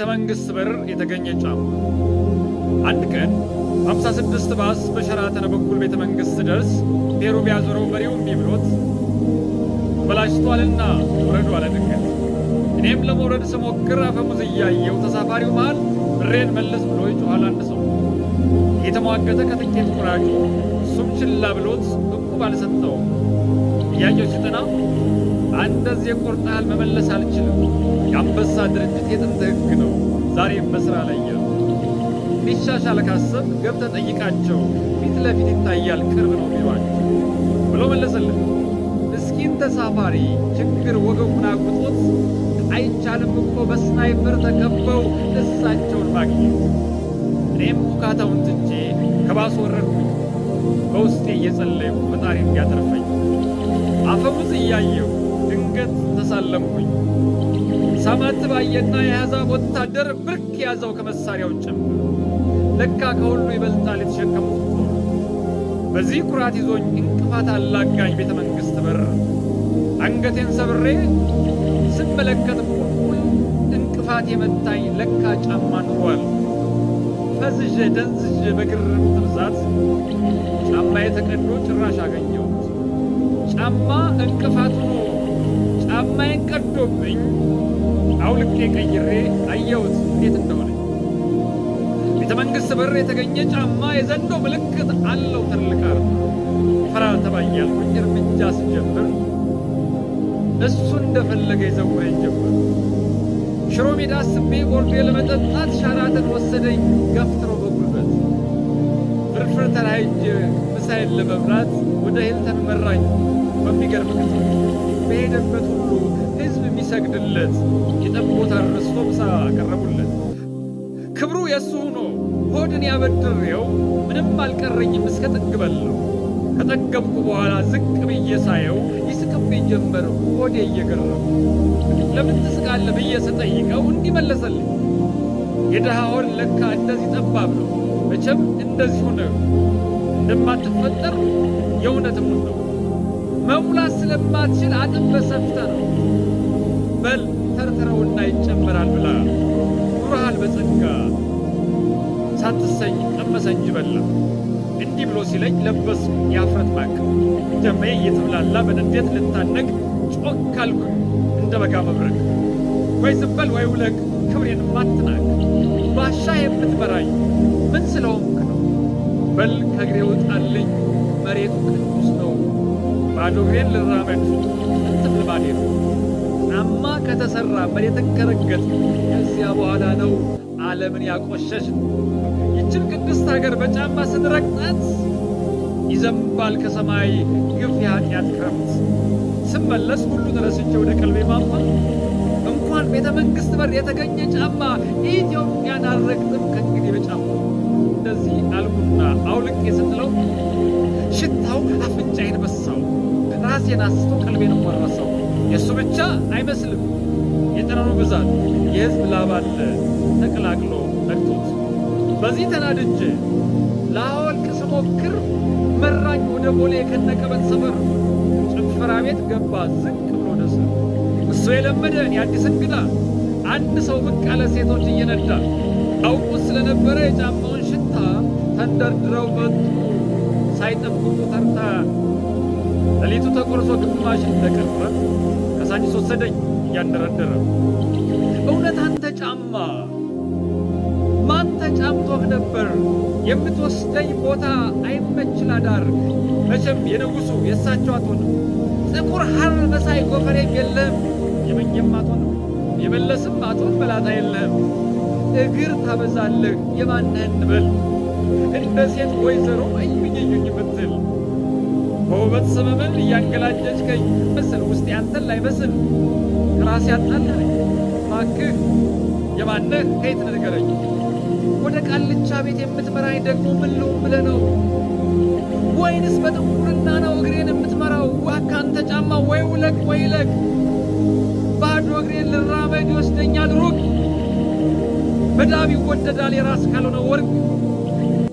ከመንግስት በር የተገኘ ጫማ። አንድ ቀን 56 ባስ በሸራተን በኩል ቤተ መንግስት ደርስ ፔሩ ቢያዞረው በሬው እምቢ ብሎት ተበላሽቷልና ውረዱ አለ ድንገት። እኔም ለመውረድ ስሞክር አፈሙዝ እያየው ተሳፋሪው መሃል ብሬን መለስ ብሎ ይጮኋል አንድ ሰው እየተሟገተ ከትኬት ቆራጩ። እሱም ችላ ብሎት እቁብ አልሰጠውም። እያየው ሲጠና እንደዚህ ቆርጠሃል መመለስ አልችልም፣ የአንበሳ ድርጅት የጥንት ሕግ ነው ዛሬም በሥራ ላይ ያለው። ሊሻሻል ካሰብ ገብተህ ጠይቃቸው፣ ፊት ለፊት ይታያል ቅርብ ነው ቢሏቸው ብሎ መለሰልን። ምስኪን ተሳፋሪ ችግር ወገቡን አጉጦት አይቻልም እኮ በስናይፐር ተከበው እሳቸውን ማግኘት። እኔም ሙካታውን ትቼ ከባሱ ወረድኩኝ፣ በውስጤ እየጸለይኩ ፈጣሪ እንዲያተርፈኝ። አፈሙዝ እያየሁ ድንገት ተሳለምኩኝ። ሳማት ባየና የአሕዛብ ወታደር ብርክ ያዘው ከመሳሪያው ጭምር። ለካ ከሁሉ ይበልጣል የተሸከሙት ጦር። በዚህ ኩራት ይዞኝ እንቅፋት አላጋኝ ቤተ መንግሥት በር። አንገቴን ሰብሬ ስመለከት ቁልቁል እንቅፋት የመታኝ ለካ ጫማ ኑሯል። ፈዝዤ ደንዝዤ በግርምት ብዛት ጫማዬ ተቀዶ ጭራሽ አገኘሁት። ጫማ እንቅፋት ሆኖ ጫማዬን ቀዶብኝ አውልቄ ቀይሬ አየሁት እንዴት እንደሆነ። ቤተ መንግሥት በር የተገኘ ጫማ የዘንዶ ምልክት አለው ትልቅ አርማ። ፈራ ተባ እያልኩኝ እርምጃ ስጀምር እሱ እንደፈለገ ይዘውረኝ ጀመር። ሽሮ ሜዳ አስቤ ቦርዴ ለመጠጣት ሸራተን ወሰደኝ ገፍትሮ በጉልበት። ፍርፍር ተራይጄ ምሳዬን ለመብላት ወደ ሂልተን መራኝ በሚገርም ቅጽበት። በሄደበት ሁሉ ሕዝብ የሚሰግድለት የጠቦት አርሶ ምሳ አቀረቡለት። ክብሩ የእሱ ሆኖ ሆድን ያበድሬው ምንም አልቀረኝም እስከ ጥግ በላው። ከጠገብኩ በኋላ ዝቅ ብዬ ሳየው ይስቅብኝ ጀመር ሆዴ እየገረመው። ለምን ትስቃለህ ብዬ ስጠይቀው እንዲህ መለሰልኝ። የድሃ ሆድ ለካ እንደዚህ ጠባብ ነው፣ መቼም እንደዚሁ ነው እንደማትፈጠር የእውነትም ነው። መሙላት ስለማትችል አጥበህ ሰፍተህ ነው። በል ተርትረውና ይጨመራል ብላ ኑረሃል በጸጋ ሳትሰኝ ቀመሰ እንጂ በላ። እንዲህ ብሎ ሲለኝ ለበስኩ የአፍረት ማቅ። ደሜ እየተብላላ በንዴት ልታነቅ ጮክ አልኩኝ እንደ በጋ መብረቅ። ወይ ዝም በል ወይ ውለቅ ክብሬን ማትናቅ። ባሻ የምትመራኝ ምን ስለሆንክ ነው? በል ከእግሬ ውጣልኝ መሬቱ ቅዱስ ነው። ባዶ እግሬን ልራመድ እንትም ልማዴ ነው። ጫማ ከተሠራ መሬትን ከረገጥ ከዚያ በኋላ ነው ዓለምን ያቆሸሽ። ይችን ቅድስት ሀገር በጫማ ስንረግጣት ይዘንባል ከሰማይ ግፍ የኃጢአት ክረምት። ስመለስ ሁሉን ረስቼ ወደ ቀልቤ ማማ እንኳን ቤተ መንግሥት በር የተገኘ ጫማ ኢትዮጵያን አልረግጥም ከእንግዲህ በጫማ። እንደዚህ አልኩና አውልቄ ስጥለው ሽታው አፍንጫዬን በሳው። ራሴን አስቶ ቀልቤን ወረሰው። የእሱ ብቻ አይመስልም የጠረኑ ብዛት የሕዝብ ላብ አለ ተቀላቅሎ ነክቶት። በዚህ ተናድጄ ላወልቅ ስሞክር መራኝ ወደ ቦሌ ከነቀበት ሰፈር። ጭፈራ ቤት ገባ ዝቅ ብሎ ደስ እሱ የለመደን የአዲስ እንግዳ። አንድ ሰው ብቅ አለ ሴቶች እየነዳ። አውቁት ስለነበረ የጫማውን ሽታ ተንደርድረው መጡ ሳይጠብቁ ተርታ። ሌሊቱ ተቆርሶ ግማሽ እንደቀረ ከሳንቺስ ወሰደኝ እያንደረደረ። እውነት አንተ ጫማ ማን ተጫምቶህ ነበር? የምትወስደኝ ቦታ አይመች ላዳር። መቼም የንጉሡ የእሳቸው አትሆንም። ጥቁር ሐር መሳይ ጎፈሬም የለህም። የመኘም አትሆንም የመለስም አትሆን በላታ የለህም። እግር ታበዛለህ የማንህ እንበል እንደ ሴት ወይዘሮ እዩኝ እዩኝ ምትል። በውበት ሰመመን እያንገላጀችከኝ መስል ውስጥ ያንተን ላይ መስል ከራሴ ያጣለኸኝ። እባክህ የማነህ ከየት ንገረኝ። ወደ ቃልቻ ቤት የምትመራኝ ደግሞ ምን ልሁን ብለህ ነው? ወይንስ በጥቁርና ነው እግሬን የምትመራው? እባክህ አንተ ጫማ ወይ ውለቅ ወይ ይለቅ። ባዶ እግሬን ልራመድ ይወስደኛል ሩቅ። መዳብ ይወደዳል የራስ ካልሆነ ወርቅ።